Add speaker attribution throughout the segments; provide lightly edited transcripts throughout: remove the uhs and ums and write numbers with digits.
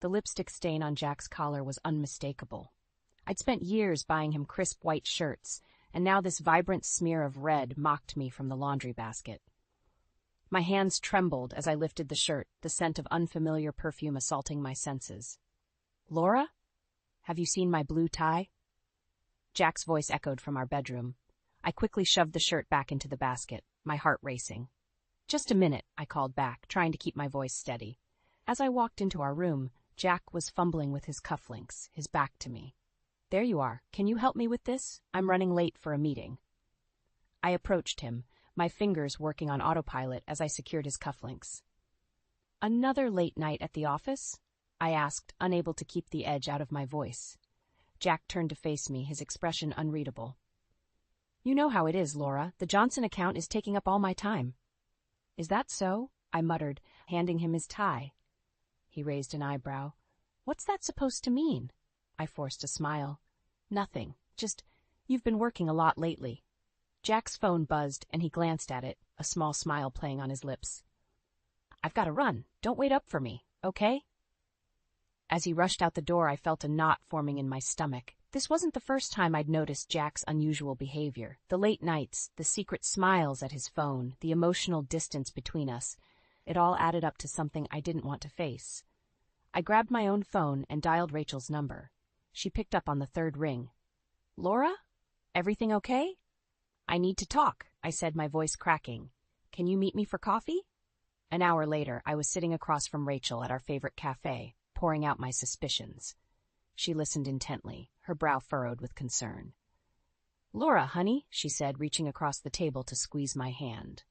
Speaker 1: The lipstick stain on Jack's collar was unmistakable. I'd spent years buying him crisp white shirts, and now this vibrant smear of red mocked me from the laundry basket. My hands trembled as I lifted the shirt, the scent of unfamiliar perfume assaulting my senses. "Laura? Have you seen my blue tie?" Jack's voice echoed from our bedroom. I quickly shoved the shirt back into the basket, my heart racing. "Just a minute," I called back, trying to keep my voice steady. As I walked into our room, Jack was fumbling with his cufflinks, his back to me. "There you are. Can you help me with this? I'm running late for a meeting." I approached him, my fingers working on autopilot as I secured his cufflinks. "Another late night at the office?" I asked, unable to keep the edge out of my voice. Jack turned to face me, his expression unreadable. "You know how it is, Laura. The Johnson account is taking up all my time." "Is that so?" I muttered, handing him his tie. He raised an eyebrow. "What's that supposed to mean?" I forced a smile. "Nothing. Just, you've been working a lot lately." Jack's phone buzzed, and he glanced at it, a small smile playing on his lips. "I've got to run. Don't wait up for me, okay?" As he rushed out the door, I felt a knot forming in my stomach. This wasn't the first time I'd noticed Jack's unusual behavior. The late nights, the secret smiles at his phone, the emotional distance between us. It all added up to something I didn't want to face. I grabbed my own phone and dialed Rachel's number. She picked up on the third ring. "Laura? Everything okay?" "I need to talk," I said, my voice cracking. "Can you meet me for coffee?" An hour later, I was sitting across from Rachel at our favorite cafe, pouring out my suspicions. She listened intently, her brow furrowed with concern. "Laura, honey," she said, reaching across the table to squeeze my hand.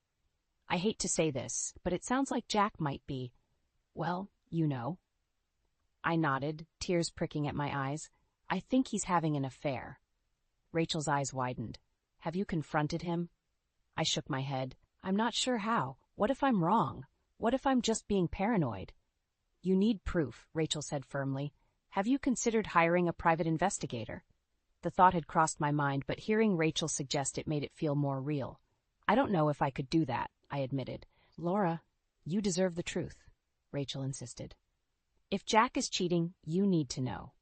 Speaker 1: "I hate to say this, but it sounds like Jack might be, well, you know." I nodded, tears pricking at my eyes. "I think he's having an affair." Rachel's eyes widened. "Have you confronted him?" I shook my head. "I'm not sure how. What if I'm wrong? What if I'm just being paranoid?" "You need proof," Rachel said firmly. "Have you considered hiring a private investigator?" The thought had crossed my mind, but hearing Rachel suggest it made it feel more real. "I don't know if I could do that," I admitted. "Laura, you deserve the truth," Rachel insisted. "If Jack is cheating, you need to know."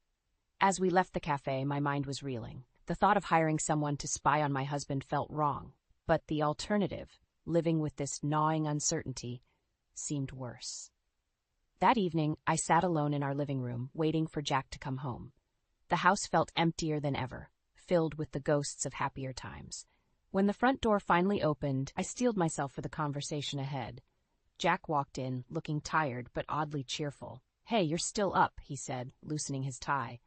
Speaker 1: As we left the cafe, my mind was reeling. The thought of hiring someone to spy on my husband felt wrong, but the alternative, living with this gnawing uncertainty, seemed worse. That evening, I sat alone in our living room, waiting for Jack to come home. The house felt emptier than ever, filled with the ghosts of happier times. When the front door finally opened, I steeled myself for the conversation ahead. Jack walked in, looking tired but oddly cheerful. "Hey, you're still up," he said, loosening his tie.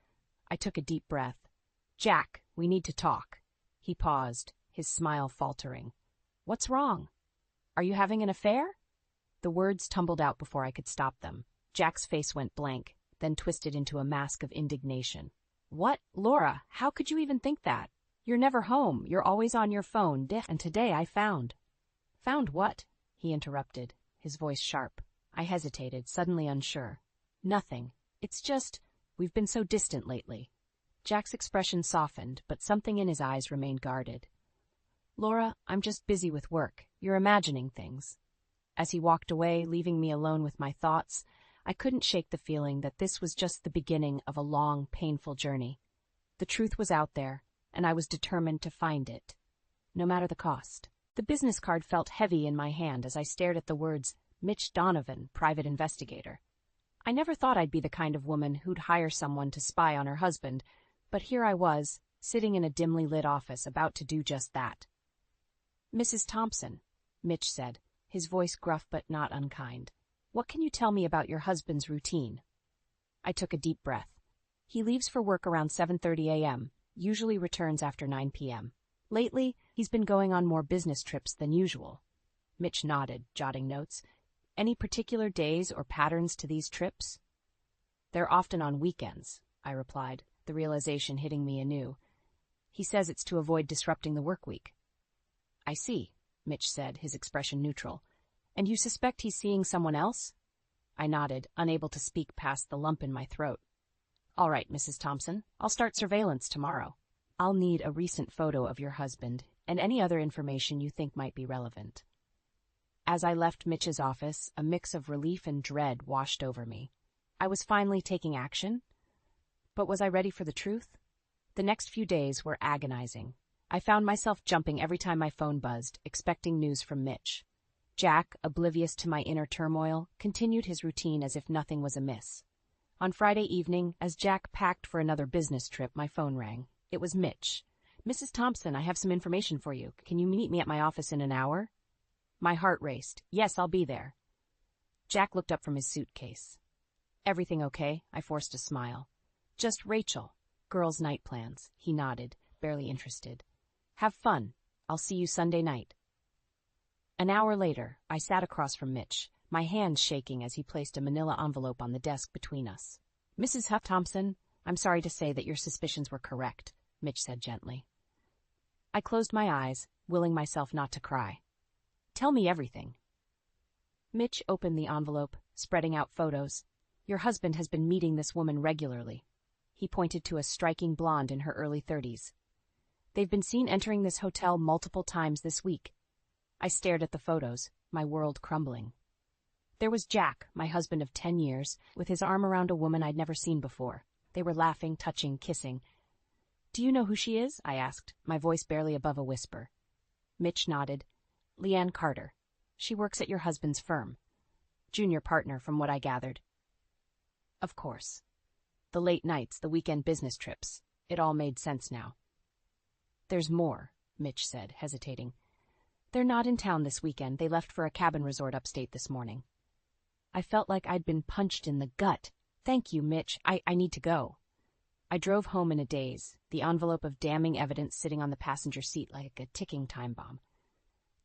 Speaker 1: I took a deep breath. "Jack, we need to talk." He paused, his smile faltering. "What's wrong? Are you having an affair?" The words tumbled out before I could stop them. Jack's face went blank, then twisted into a mask of indignation. "What? Laura, how could you even think that? You're never home, you're always on your phone, and today I found—" "Found what?" he interrupted, his voice sharp. I hesitated, suddenly unsure. "Nothing. It's just, we've been so distant lately." Jack's expression softened, but something in his eyes remained guarded. "Laura, I'm just busy with work. You're imagining things." As he walked away, leaving me alone with my thoughts, I couldn't shake the feeling that this was just the beginning of a long, painful journey. The truth was out there, and I was determined to find it, no matter the cost. The business card felt heavy in my hand as I stared at the words, "Mitch Donovan, Private Investigator." I never thought I'd be the kind of woman who'd hire someone to spy on her husband, but here I was, sitting in a dimly lit office, about to do just that. "Mrs. Thompson," Mitch said, his voice gruff but not unkind. "What can you tell me about your husband's routine?" I took a deep breath. "He leaves for work around 7:30 a.m., usually returns after 9 p.m. Lately, he's been going on more business trips than usual." Mitch nodded, jotting notes. "Any particular days or patterns to these trips?" "They're often on weekends," I replied, the realization hitting me anew. "He says it's to avoid disrupting the work week." "I see," Mitch said, his expression neutral. "And you suspect he's seeing someone else?" I nodded, unable to speak past the lump in my throat. "All right, Mrs. Thompson, I'll start surveillance tomorrow. I'll need a recent photo of your husband and any other information you think might be relevant." As I left Mitch's office, a mix of relief and dread washed over me. I was finally taking action. But was I ready for the truth? The next few days were agonizing. I found myself jumping every time my phone buzzed, expecting news from Mitch. Jack, oblivious to my inner turmoil, continued his routine as if nothing was amiss. On Friday evening, as Jack packed for another business trip, my phone rang. It was Mitch. "Mrs. Thompson, I have some information for you. Can you meet me at my office in an hour?" My heart raced. "Yes, I'll be there." Jack looked up from his suitcase. "Everything okay?" I forced a smile. "Just Rachel. Girls' night plans." He nodded, barely interested. "Have fun. I'll see you Sunday night." An hour later, I sat across from Mitch, my hands shaking as he placed a manila envelope on the desk between us. "Mrs. Huff Thompson, I'm sorry to say that your suspicions were correct," Mitch said gently. I closed my eyes, willing myself not to cry. "Tell me everything." Mitch opened the envelope, spreading out photos. "Your husband has been meeting this woman regularly." He pointed to a striking blonde in her early 30s. "They've been seen entering this hotel multiple times this week." I stared at the photos, my world crumbling. There was Jack, my husband of 10 years, with his arm around a woman I'd never seen before. They were laughing, touching, kissing. "Do you know who she is?" I asked, my voice barely above a whisper. Mitch nodded. "Leanne Carter. She works at your husband's firm. Junior partner, from what I gathered." Of course. The late nights, the weekend business trips. It all made sense now. "There's more," Mitch said, hesitating. "They're not in town this weekend. They left for a cabin resort upstate this morning." I felt like I'd been punched in the gut. "Thank you, Mitch. I need to go." I drove home in a daze, the envelope of damning evidence sitting on the passenger seat like a ticking time bomb.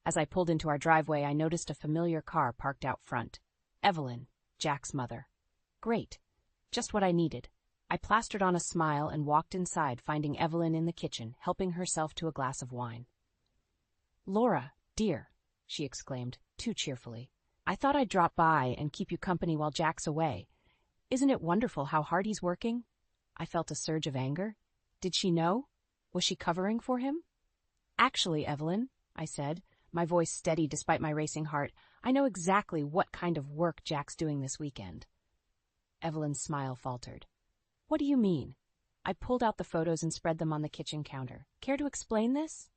Speaker 1: As I pulled into our driveway, I noticed a familiar car parked out front. Evelyn, Jack's mother. Great. Just what I needed. I plastered on a smile and walked inside, finding Evelyn in the kitchen, helping herself to a glass of wine. "Laura, dear," she exclaimed, too cheerfully. "I thought I'd drop by and keep you company while Jack's away. Isn't it wonderful how hard he's working?" I felt a surge of anger. Did she know? Was she covering for him? "Actually, Evelyn," I said, my voice steady despite my racing heart, "I know exactly what kind of work Jack's doing this weekend." Evelyn's smile faltered. "What do you mean?" I pulled out the photos and spread them on the kitchen counter. "Care to explain this?"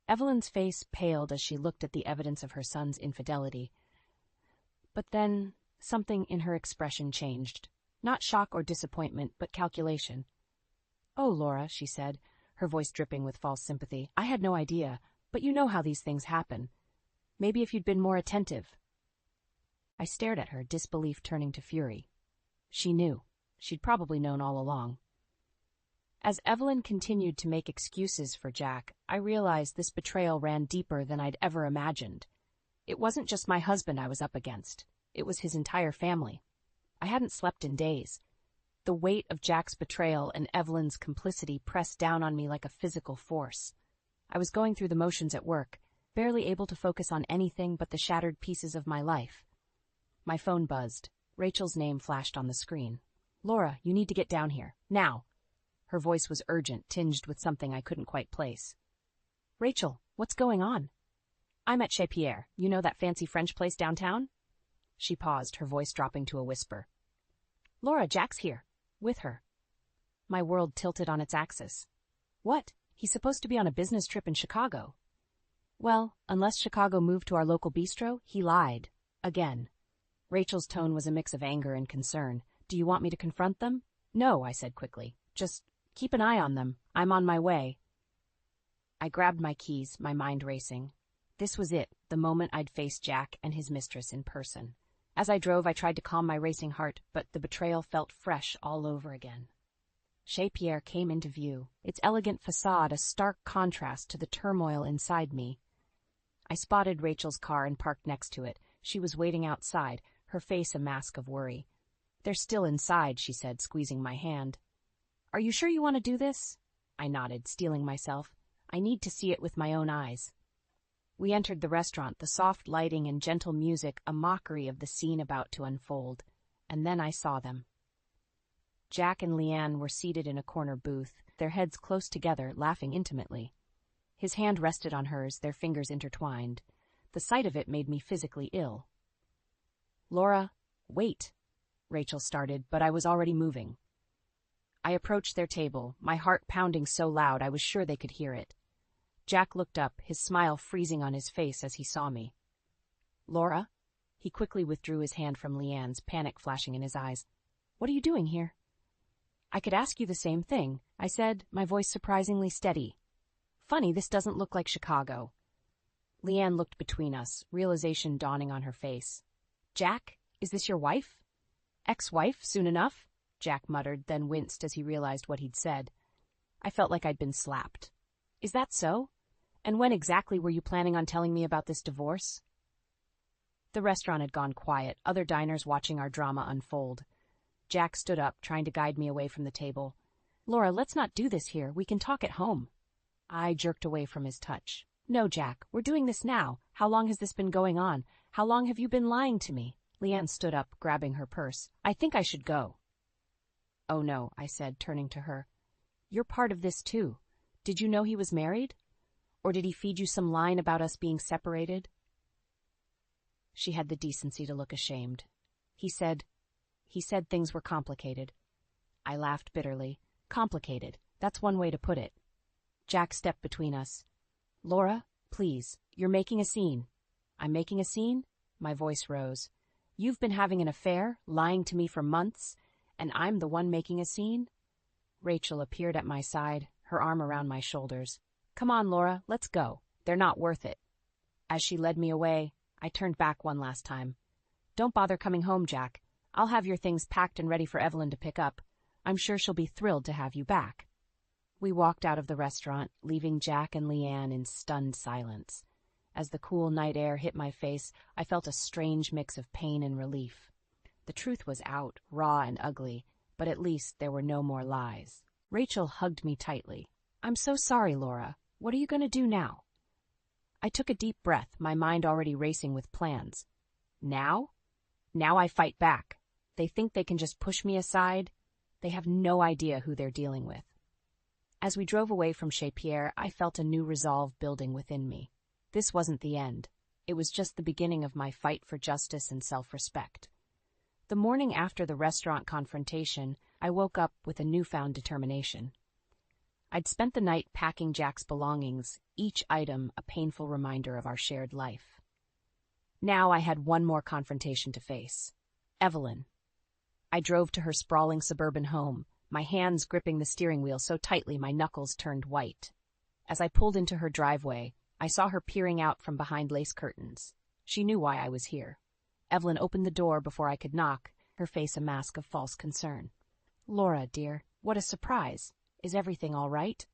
Speaker 1: Evelyn's face paled as she looked at the evidence of her son's infidelity. But then, something in her expression changed. Not shock or disappointment, but calculation. "Oh, Laura," she said, her voice dripping with false sympathy, "I had no idea, but you know how these things happen. Maybe if you'd been more attentive." I stared at her, disbelief turning to fury. She knew. She'd probably known all along. As Evelyn continued to make excuses for Jack, I realized this betrayal ran deeper than I'd ever imagined. It wasn't just my husband I was up against. It was his entire family. I hadn't slept in days. The weight of Jack's betrayal and Evelyn's complicity pressed down on me like a physical force. I was going through the motions at work, barely able to focus on anything but the shattered pieces of my life. My phone buzzed. Rachel's name flashed on the screen. "Laura, you need to get down here. Now." Her voice was urgent, tinged with something I couldn't quite place. "Rachel, what's going on?" "I'm at Chez Pierre. You know that fancy French place downtown?" She paused, her voice dropping to a whisper. "Laura, Jack's here. With her." My world tilted on its axis. "What? He's supposed to be on a business trip in Chicago." "Well, unless Chicago moved to our local bistro, he lied. Again." Rachel's tone was a mix of anger and concern. "Do you want me to confront them?" "No," I said quickly. "Just keep an eye on them. I'm on my way." I grabbed my keys, my mind racing. This was it, the moment I'd face Jack and his mistress in person. As I drove, I tried to calm my racing heart, but the betrayal felt fresh all over again. Chez Pierre came into view, its elegant facade a stark contrast to the turmoil inside me. I spotted Rachel's car and parked next to it. She was waiting outside, her face a mask of worry. "They're still inside," she said, squeezing my hand. "Are you sure you want to do this?" I nodded, steeling myself. "I need to see it with my own eyes." We entered the restaurant, the soft lighting and gentle music a mockery of the scene about to unfold. And then I saw them. Jack and Leanne were seated in a corner booth, their heads close together, laughing intimately. His hand rested on hers, their fingers intertwined. The sight of it made me physically ill. "Laura, wait." Rachel started, but I was already moving. I approached their table, my heart pounding so loud I was sure they could hear it. Jack looked up, his smile freezing on his face as he saw me. "Laura?" He quickly withdrew his hand from Leanne's, panic flashing in his eyes. "What are you doing here?" "I could ask you the same thing," I said, my voice surprisingly steady. "Funny, this doesn't look like Chicago." Leanne looked between us, realization dawning on her face. "Jack, is this your wife?" "Ex-wife, soon enough," Jack muttered, then winced as he realized what he'd said. I felt like I'd been slapped. "Is that so? And when exactly were you planning on telling me about this divorce?" The restaurant had gone quiet, other diners watching our drama unfold. Jack stood up, trying to guide me away from the table. "Laura, let's not do this here. We can talk at home." I jerked away from his touch. "No, Jack, we're doing this now. How long has this been going on? How long have you been lying to me?" Leanne stood up, grabbing her purse. "I think I should go." "Oh no," I said, turning to her. "You're part of this too. Did you know he was married? Or did he feed you some line about us being separated?" She had the decency to look ashamed. He said things were complicated." I laughed bitterly. "Complicated. That's one way to put it." Jack stepped between us. "Laura, please, you're making a scene." "I'm making a scene?" My voice rose. "You've been having an affair, lying to me for months, and I'm the one making a scene?" Rachel appeared at my side, her arm around my shoulders. "Come on, Laura, let's go. They're not worth it." As she led me away, I turned back one last time. "Don't bother coming home, Jack. I'll have your things packed and ready for Evelyn to pick up. I'm sure she'll be thrilled to have you back." We walked out of the restaurant, leaving Jack and Leanne in stunned silence. As the cool night air hit my face, I felt a strange mix of pain and relief. The truth was out, raw and ugly, but at least there were no more lies. Rachel hugged me tightly. "I'm so sorry, Laura. What are you going to do now?" I took a deep breath, my mind already racing with plans. Now? Now I fight back. They think they can just push me aside. They have no idea who they're dealing with. As we drove away from Chez Pierre, I felt a new resolve building within me. This wasn't the end. It was just the beginning of my fight for justice and self-respect. The morning after the restaurant confrontation, I woke up with a newfound determination. I'd spent the night packing Jack's belongings, each item a painful reminder of our shared life. Now I had one more confrontation to face. Evelyn. I drove to her sprawling suburban home, my hands gripping the steering wheel so tightly my knuckles turned white. As I pulled into her driveway, I saw her peering out from behind lace curtains. She knew why I was here. Evelyn opened the door before I could knock, her face a mask of false concern. "Laura, dear, what a surprise. Is everything all right?"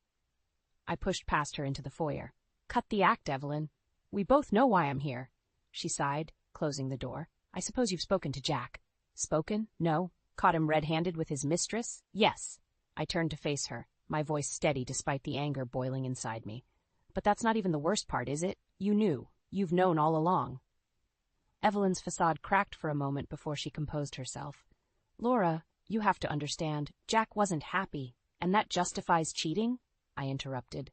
Speaker 1: I pushed past her into the foyer. "Cut the act, Evelyn. We both know why I'm here." She sighed, closing the door. "I suppose you've spoken to Jack." "Spoken? No. Caught him red-handed with his mistress? Yes." I turned to face her, my voice steady despite the anger boiling inside me. "But that's not even the worst part, is it? You knew. You've known all along." Evelyn's facade cracked for a moment before she composed herself. "Laura, you have to understand, Jack wasn't happy, and that justifies cheating?" I interrupted.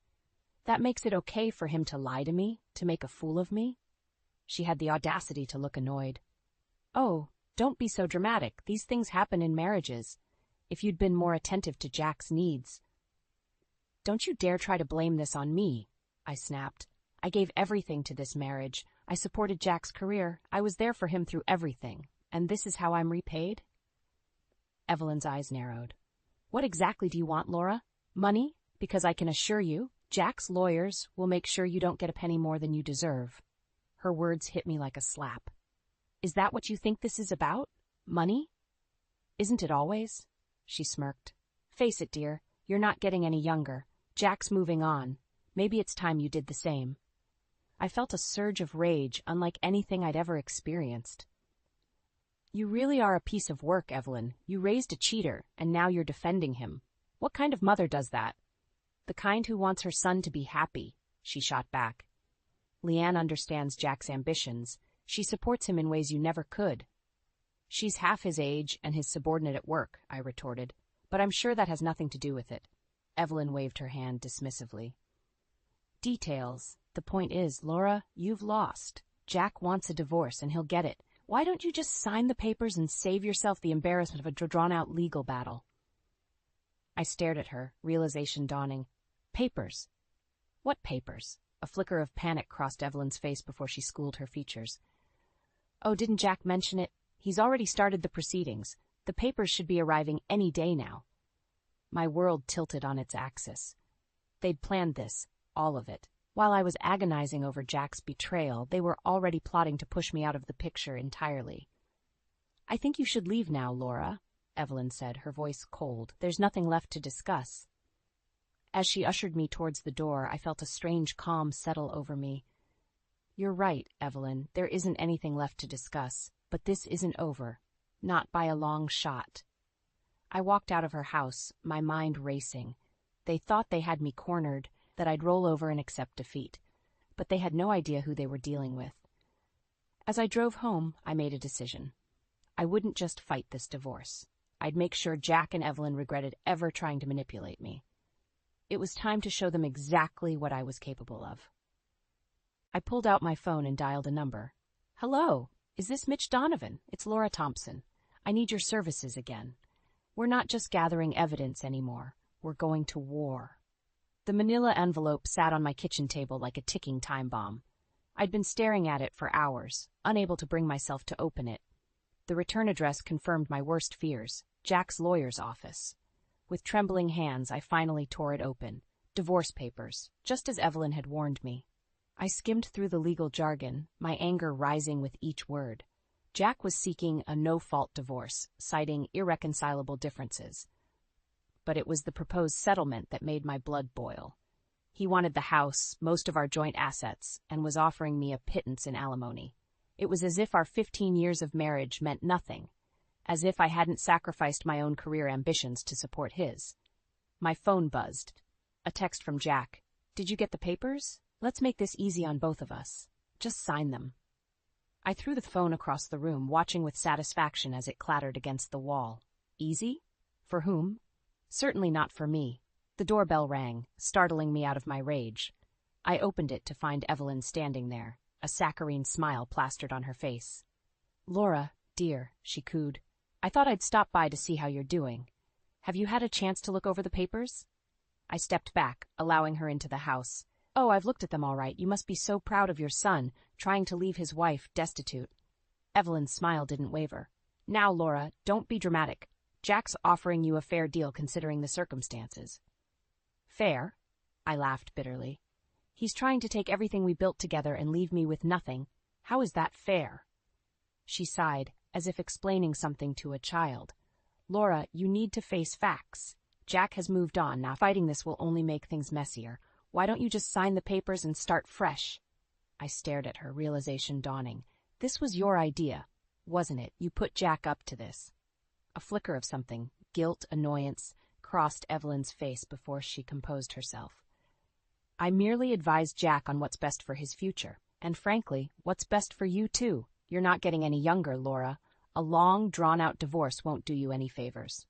Speaker 1: "That makes it okay for him to lie to me, to make a fool of me?" She had the audacity to look annoyed. "Oh, don't be so dramatic. These things happen in marriages. If you'd been more attentive to Jack's needs." "Don't you dare try to blame this on me," I snapped. "I gave everything to this marriage. I supported Jack's career. I was there for him through everything. And this is how I'm repaid?" Evelyn's eyes narrowed. "What exactly do you want, Laura? Money? Because I can assure you, Jack's lawyers will make sure you don't get a penny more than you deserve." Her words hit me like a slap. "Is that what you think this is about? Money?" "Isn't it always?" She smirked. "Face it, dear, you're not getting any younger. Jack's moving on. Maybe it's time you did the same." I felt a surge of rage unlike anything I'd ever experienced. "You really are a piece of work, Evelyn. You raised a cheater, and now you're defending him. What kind of mother does that?" "The kind who wants her son to be happy," she shot back. "Leanne understands Jack's ambitions. She supports him in ways you never could." "She's half his age and his subordinate at work," I retorted. "But I'm sure that has nothing to do with it." Evelyn waved her hand dismissively. "Details. The point is, Laura, you've lost. Jack wants a divorce, and he'll get it, Why don't you just sign the papers and save yourself the embarrassment of a drawn-out legal battle? I stared at her, realization dawning. Papers? What papers? A flicker of panic crossed Evelyn's face before she schooled her features. Oh, didn't Jack mention it? He's already started the proceedings. The papers should be arriving any day now. My world tilted on its axis. They'd planned this, all of it. While I was agonizing over Jack's betrayal, they were already plotting to push me out of the picture entirely. I think you should leave now, Laura, Evelyn said, her voice cold. There's nothing left to discuss. As she ushered me towards the door, I felt a strange calm settle over me. You're right, Evelyn, there isn't anything left to discuss, but this isn't over. Not by a long shot. I walked out of her house, my mind racing. They thought they had me cornered, that I'd roll over and accept defeat. But they had no idea who they were dealing with. As I drove home, I made a decision. I wouldn't just fight this divorce. I'd make sure Jack and Evelyn regretted ever trying to manipulate me. It was time to show them exactly what I was capable of. I pulled out my phone and dialed a number. Hello, is this Mitch Donovan? It's Laura Thompson. I need your services again. We're not just gathering evidence anymore. We're going to war. The manila envelope sat on my kitchen table like a ticking time bomb. I'd been staring at it for hours, unable to bring myself to open it. The return address confirmed my worst fears, Jack's lawyer's office. With trembling hands, I finally tore it open. Divorce papers, just as Evelyn had warned me. I skimmed through the legal jargon, my anger rising with each word. Jack was seeking a no-fault divorce, citing irreconcilable differences. But it was the proposed settlement that made my blood boil. He wanted the house, most of our joint assets, and was offering me a pittance in alimony. It was as if our 15 years of marriage meant nothing, as if I hadn't sacrificed my own career ambitions to support his. My phone buzzed. A text from Jack. Did you get the papers? Let's make this easy on both of us. Just sign them. I threw the phone across the room, watching with satisfaction as it clattered against the wall. Easy? For whom? Certainly not for me. The doorbell rang, startling me out of my rage. I opened it to find Evelyn standing there, a saccharine smile plastered on her face. Laura, dear, she cooed. I thought I'd stop by to see how you're doing. Have you had a chance to look over the papers? I stepped back, allowing her into the house. Oh, I've looked at them all right. You must be so proud of your son, trying to leave his wife destitute. Evelyn's smile didn't waver. Now, Laura, don't be dramatic. Jack's offering you a fair deal considering the circumstances. Fair? I laughed bitterly. He's trying to take everything we built together and leave me with nothing. How is that fair? She sighed, as if explaining something to a child. Laura, you need to face facts. Jack has moved on. Now fighting this will only make things messier. Why don't you just sign the papers and start fresh? I stared at her, realization dawning. This was your idea, wasn't it? You put Jack up to this. A flicker of something, guilt, annoyance, crossed Evelyn's face before she composed herself. I merely advised Jack on what's best for his future, and frankly, what's best for you too. You're not getting any younger, Laura. A long, drawn-out divorce won't do you any favors.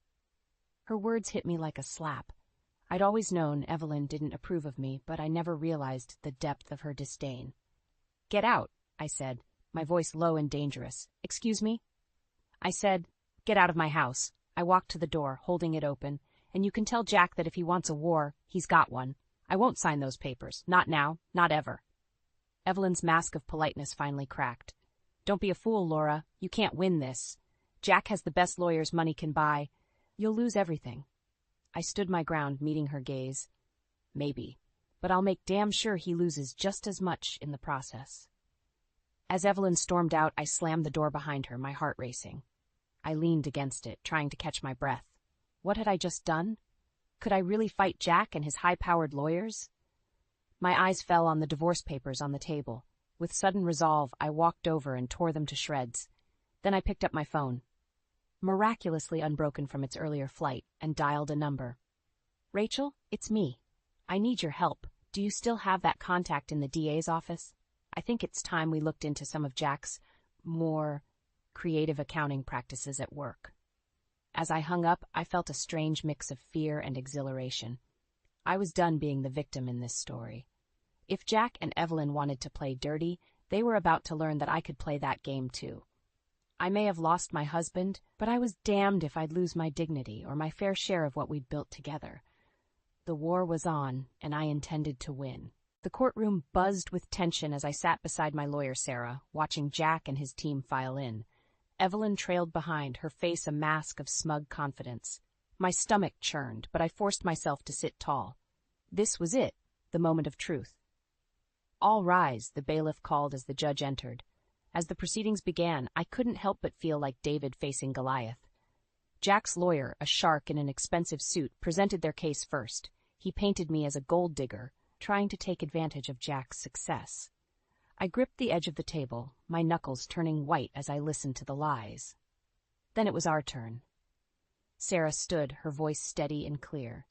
Speaker 1: Her words hit me like a slap. I'd always known Evelyn didn't approve of me, but I never realized the depth of her disdain. Get out, I said, my voice low and dangerous. Excuse me? I said, get out of my house. I walked to the door, holding it open, and you can tell Jack that if he wants a war, he's got one. I won't sign those papers. Not now, not ever. Evelyn's mask of politeness finally cracked. Don't be a fool, Laura. You can't win this. Jack has the best lawyers money can buy. You'll lose everything. I stood my ground, meeting her gaze. Maybe, but I'll make damn sure he loses just as much in the process. As Evelyn stormed out, I slammed the door behind her, my heart racing. I leaned against it, trying to catch my breath. What had I just done? Could I really fight Jack and his high-powered lawyers? My eyes fell on the divorce papers on the table. With sudden resolve, I walked over and tore them to shreds. Then I picked up my phone, miraculously unbroken from its earlier flight, and dialed a number. Rachel, it's me. I need your help. Do you still have that contact in the DA's office? I think it's time we looked into some of Jack's more creative accounting practices at work. As I hung up, I felt a strange mix of fear and exhilaration. I was done being the victim in this story. If Jack and Evelyn wanted to play dirty, they were about to learn that I could play that game too. I may have lost my husband, but I was damned if I'd lose my dignity or my fair share of what we'd built together. The war was on, and I intended to win. The courtroom buzzed with tension as I sat beside my lawyer, Sarah, watching Jack and his team file in. Evelyn trailed behind, her face a mask of smug confidence. My stomach churned, but I forced myself to sit tall. This was it, the moment of truth. "All rise," the bailiff called as the judge entered. As the proceedings began, I couldn't help but feel like David facing Goliath. Jack's lawyer, a shark in an expensive suit, presented their case first. He painted me as a gold digger, trying to take advantage of Jack's success. I gripped the edge of the table, my knuckles turning white as I listened to the lies. Then it was our turn. Sarah stood, her voice steady and clear.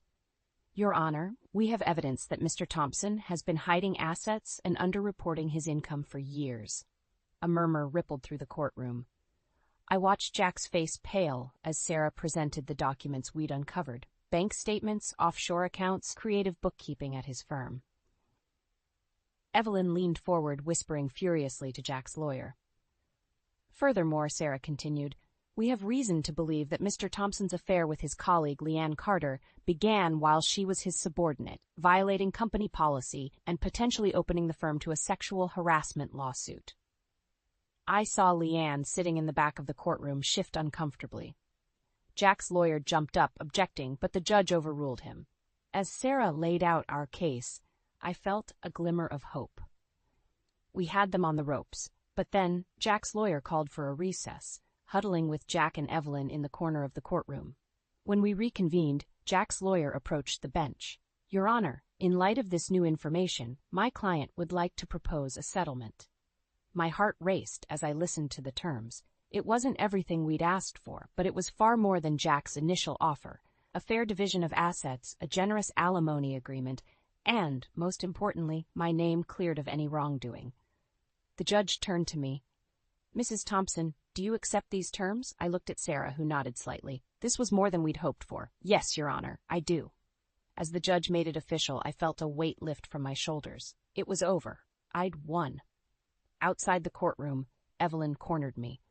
Speaker 1: "Your Honor, we have evidence that Mr. Thompson has been hiding assets and underreporting his income for years." A murmur rippled through the courtroom. I watched Jack's face pale as Sarah presented the documents we'd uncovered: bank statements, offshore accounts, creative bookkeeping at his firm. Evelyn leaned forward, whispering furiously to Jack's lawyer. "Furthermore," Sarah continued, "we have reason to believe that Mr. Thompson's affair with his colleague, Leanne Carter, began while she was his subordinate, violating company policy and potentially opening the firm to a sexual harassment lawsuit." I saw Leanne, sitting in the back of the courtroom, shift uncomfortably. Jack's lawyer jumped up, objecting, but the judge overruled him. As Sarah laid out our case, I felt a glimmer of hope. We had them on the ropes, but then Jack's lawyer called for a recess, huddling with Jack and Evelyn in the corner of the courtroom. When we reconvened, Jack's lawyer approached the bench. "Your Honor, in light of this new information, my client would like to propose a settlement." My heart raced as I listened to the terms. It wasn't everything we'd asked for, but it was far more than Jack's initial offer: a fair division of assets, a generous alimony agreement, and, most importantly, my name cleared of any wrongdoing. The judge turned to me. "Mrs. Thompson, do you accept these terms?" I looked at Sarah, who nodded slightly. This was more than we'd hoped for. "Yes, Your Honor, I do." As the judge made it official, I felt a weight lift from my shoulders. It was over. I'd won. Outside the courtroom, Evelyn cornered me.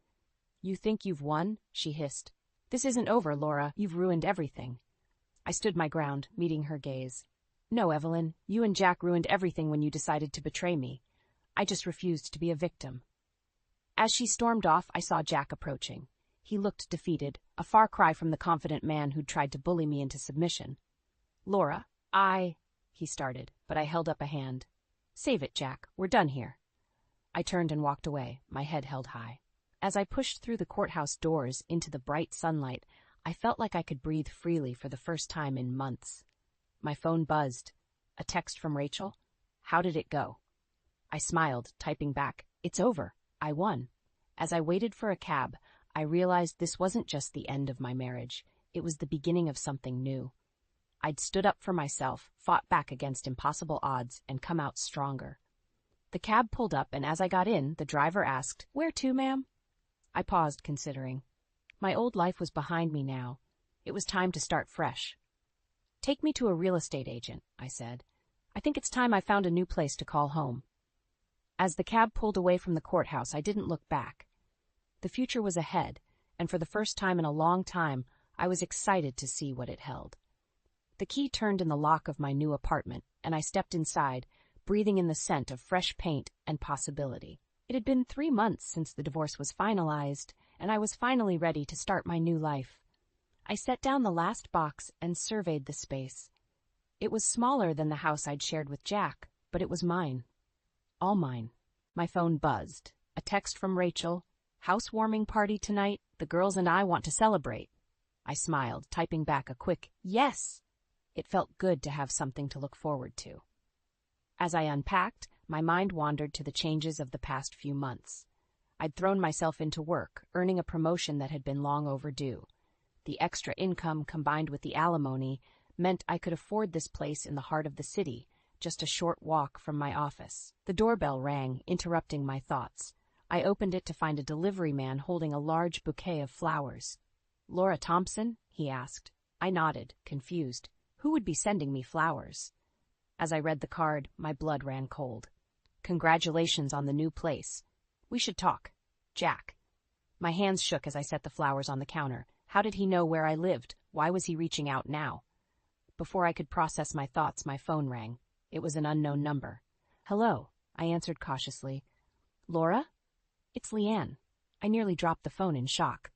Speaker 1: "You think you've won?" she hissed. "This isn't over, Laura. You've ruined everything." I stood my ground, meeting her gaze. "No, Evelyn, you and Jack ruined everything when you decided to betray me. I just refused to be a victim." As she stormed off, I saw Jack approaching. He looked defeated, a far cry from the confident man who'd tried to bully me into submission. "Laura, he started, but I held up a hand. "Save it, Jack. We're done here." I turned and walked away, my head held high. As I pushed through the courthouse doors into the bright sunlight, I felt like I could breathe freely for the first time in months. My phone buzzed. A text from Rachel. "How did it go?" I smiled, typing back, "It's over. I won." As I waited for a cab, I realized this wasn't just the end of my marriage. It was the beginning of something new. I'd stood up for myself, fought back against impossible odds, and come out stronger. The cab pulled up, and as I got in, the driver asked, "Where to, ma'am?" I paused, considering. My old life was behind me now. It was time to start fresh. "Take me to a real estate agent," I said. "I think it's time I found a new place to call home." As the cab pulled away from the courthouse, I didn't look back. The future was ahead, and for the first time in a long time, I was excited to see what it held. The key turned in the lock of my new apartment, and I stepped inside, breathing in the scent of fresh paint and possibility. It had been 3 months since the divorce was finalized, and I was finally ready to start my new life. I set down the last box and surveyed the space. It was smaller than the house I'd shared with Jack, but it was mine. All mine. My phone buzzed. A text from Rachel. "Housewarming party tonight. The girls and I want to celebrate." I smiled, typing back a quick, "Yes!" It felt good to have something to look forward to. As I unpacked, my mind wandered to the changes of the past few months. I'd thrown myself into work, earning a promotion that had been long overdue. The extra income combined with the alimony meant I could afford this place in the heart of the city, just a short walk from my office. The doorbell rang, interrupting my thoughts. I opened it to find a delivery man holding a large bouquet of flowers. "Laura Thompson?" he asked. I nodded, confused. Who would be sending me flowers? As I read the card, my blood ran cold. "Congratulations on the new place. We should talk. Jack." My hands shook as I set the flowers on the counter. How did he know where I lived? Why was he reaching out now? Before I could process my thoughts, my phone rang. It was an unknown number. Hello, I answered cautiously. Laura? It's Leanne. I nearly dropped the phone in shock.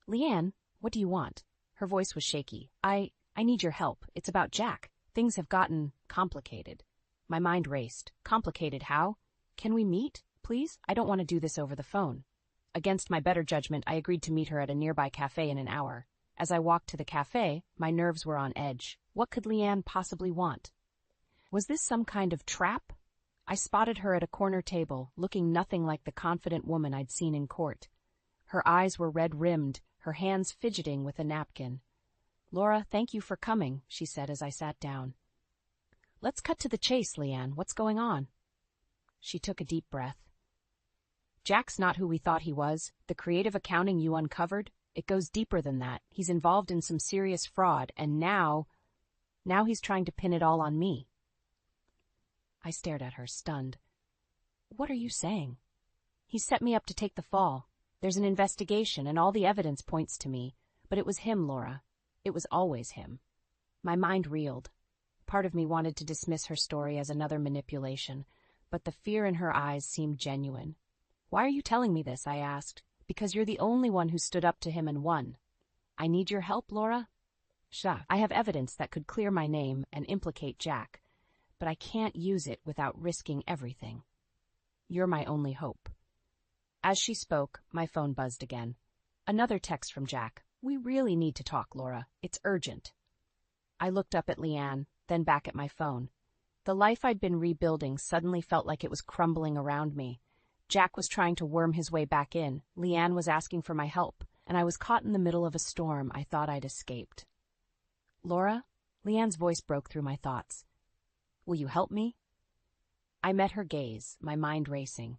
Speaker 1: Leanne, what do you want? Her voice was shaky. I need your help. It's about Jack. Things have gotten complicated. My mind raced. Complicated how? Can we meet, please? I don't want to do this over the phone. Against my better judgment, I agreed to meet her at a nearby cafe in an hour. As I walked to the cafe, my nerves were on edge. What could Leanne possibly want? Was this some kind of trap? I spotted her at a corner table, looking nothing like the confident woman I'd seen in court. Her eyes were red-rimmed, her hands fidgeting with a napkin. Laura, thank you for coming, she said as I sat down. Let's cut to the chase, Leanne. What's going on? She took a deep breath. Jack's not who we thought he was. The creative accounting you uncovered, it goes deeper than that. He's involved in some serious fraud, and now he's trying to pin it all on me. I stared at her, stunned. What are you saying? He set me up to take the fall. There's an investigation, and all the evidence points to me. But it was him, Laura. It was always him. My mind reeled. Part of me wanted to dismiss her story as another manipulation, but the fear in her eyes seemed genuine. Why are you telling me this? I asked. Because you're the only one who stood up to him and won. I need your help, Laura? Sure. I have evidence that could clear my name and implicate Jack, but I can't use it without risking everything. You're my only hope. As she spoke, my phone buzzed again. Another text from Jack. We really need to talk, Laura. It's urgent. I looked up at Leanne, then back at my phone. The life I'd been rebuilding suddenly felt like it was crumbling around me. Jack was trying to worm his way back in. Leanne was asking for my help, and I was caught in the middle of a storm I thought I'd escaped. Laura? Leanne's voice broke through my thoughts. Will you help me? I met her gaze, my mind racing.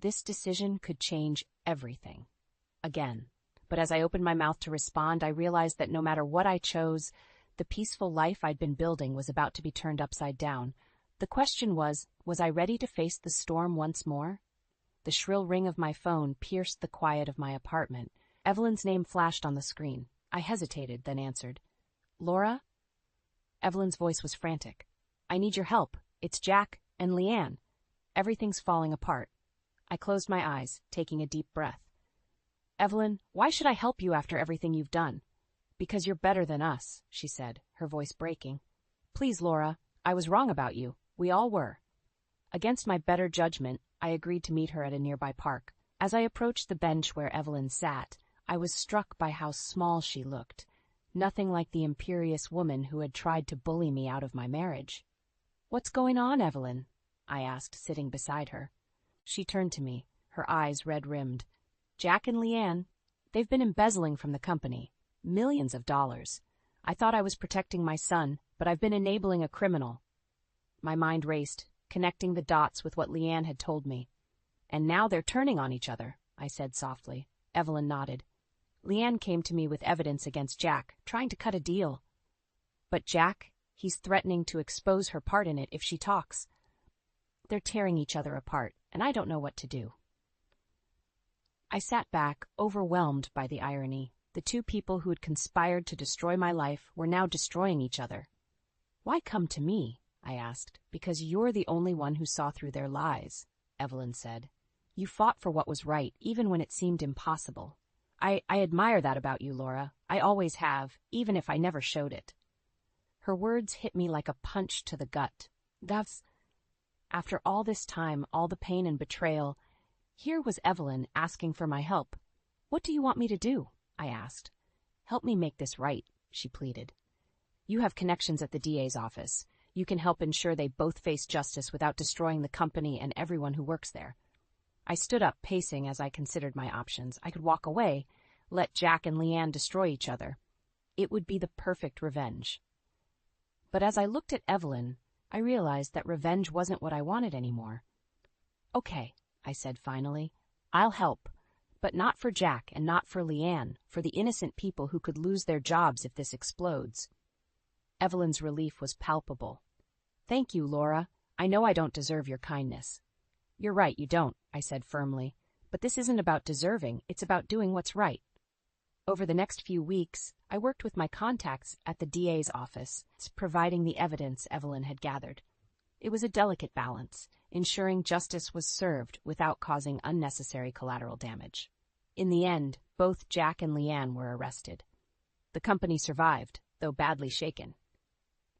Speaker 1: This decision could change everything. Again. But as I opened my mouth to respond, I realized that no matter what I chose, the peaceful life I'd been building was about to be turned upside down. The question was I ready to face the storm once more? The shrill ring of my phone pierced the quiet of my apartment. Evelyn's name flashed on the screen. I hesitated, then answered. Laura? Evelyn's voice was frantic. I need your help. It's Jack and Leanne. Everything's falling apart. I closed my eyes, taking a deep breath. Evelyn, why should I help you after everything you've done? Because you're better than us, she said, her voice breaking. Please, Laura, I was wrong about you. We all were. Against my better judgment, I agreed to meet her at a nearby park. As I approached the bench where Evelyn sat, I was struck by how small she looked. Nothing like the imperious woman who had tried to bully me out of my marriage. What's going on, Evelyn? I asked, sitting beside her. She turned to me, her eyes red-rimmed. Jack and Leanne, they've been embezzling from the company. Millions of dollars. I thought I was protecting my son, but I've been enabling a criminal. My mind raced, connecting the dots with what Leanne had told me. And now they're turning on each other, I said softly. Evelyn nodded. Leanne came to me with evidence against Jack, trying to cut a deal. But Jack, he's threatening to expose her part in it if she talks. They're tearing each other apart, and I don't know what to do. I sat back, overwhelmed by the irony. The two people who had conspired to destroy my life were now destroying each other. Why come to me? I asked. Because you're the only one who saw through their lies, Evelyn said. You fought for what was right, even when it seemed impossible. I admire that about you, Laura. I always have, even if I never showed it. Her words hit me like a punch to the gut. After all this time, all the pain and betrayal, here was Evelyn asking for my help. What do you want me to do? I asked. Help me make this right, she pleaded. You have connections at the DA's office. You can help ensure they both face justice without destroying the company and everyone who works there. I stood up, pacing as I considered my options. I could walk away, let Jack and Leanne destroy each other. It would be the perfect revenge. But as I looked at Evelyn, I realized that revenge wasn't what I wanted anymore. Okay, I said finally. I'll help. But not for Jack and not for Leanne, for the innocent people who could lose their jobs if this explodes. Evelyn's relief was palpable. Thank you, Laura. I know I don't deserve your kindness. You're right, you don't, I said firmly. But this isn't about deserving, it's about doing what's right. Over the next few weeks, I worked with my contacts at the DA's office, providing the evidence Evelyn had gathered. It was a delicate balance, ensuring justice was served without causing unnecessary collateral damage. In the end, both Jack and Leanne were arrested. The company survived, though badly shaken.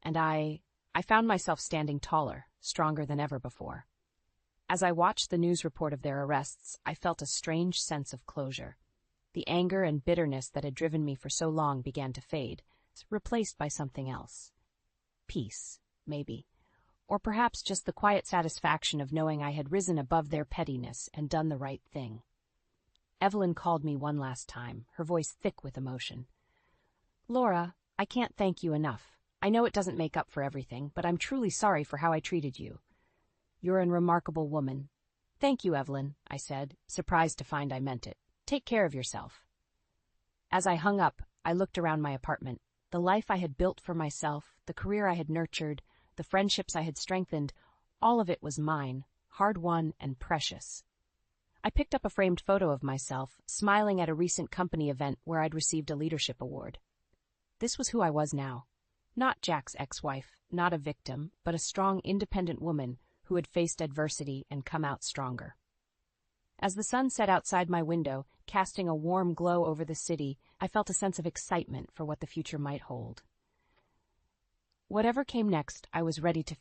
Speaker 1: And I found myself standing taller, stronger than ever before. As I watched the news report of their arrests, I felt a strange sense of closure. The anger and bitterness that had driven me for so long began to fade, replaced by something else. Peace, maybe. Or perhaps just the quiet satisfaction of knowing I had risen above their pettiness and done the right thing. Evelyn called me one last time, her voice thick with emotion. "Laura, I can't thank you enough. I know it doesn't make up for everything, but I'm truly sorry for how I treated you. You're a remarkable woman." "Thank you, Evelyn," I said, surprised to find I meant it. "Take care of yourself." As I hung up, I looked around my apartment. The life I had built for myself, the career I had nurtured, the friendships I had strengthened, all of it was mine, hard-won and precious. I picked up a framed photo of myself, smiling at a recent company event where I'd received a leadership award. This was who I was now. Not Jack's ex-wife, not a victim, but a strong, independent woman who had faced adversity and come out stronger. As the sun set outside my window, casting a warm glow over the city, I felt a sense of excitement for what the future might hold. Whatever came next, I was ready to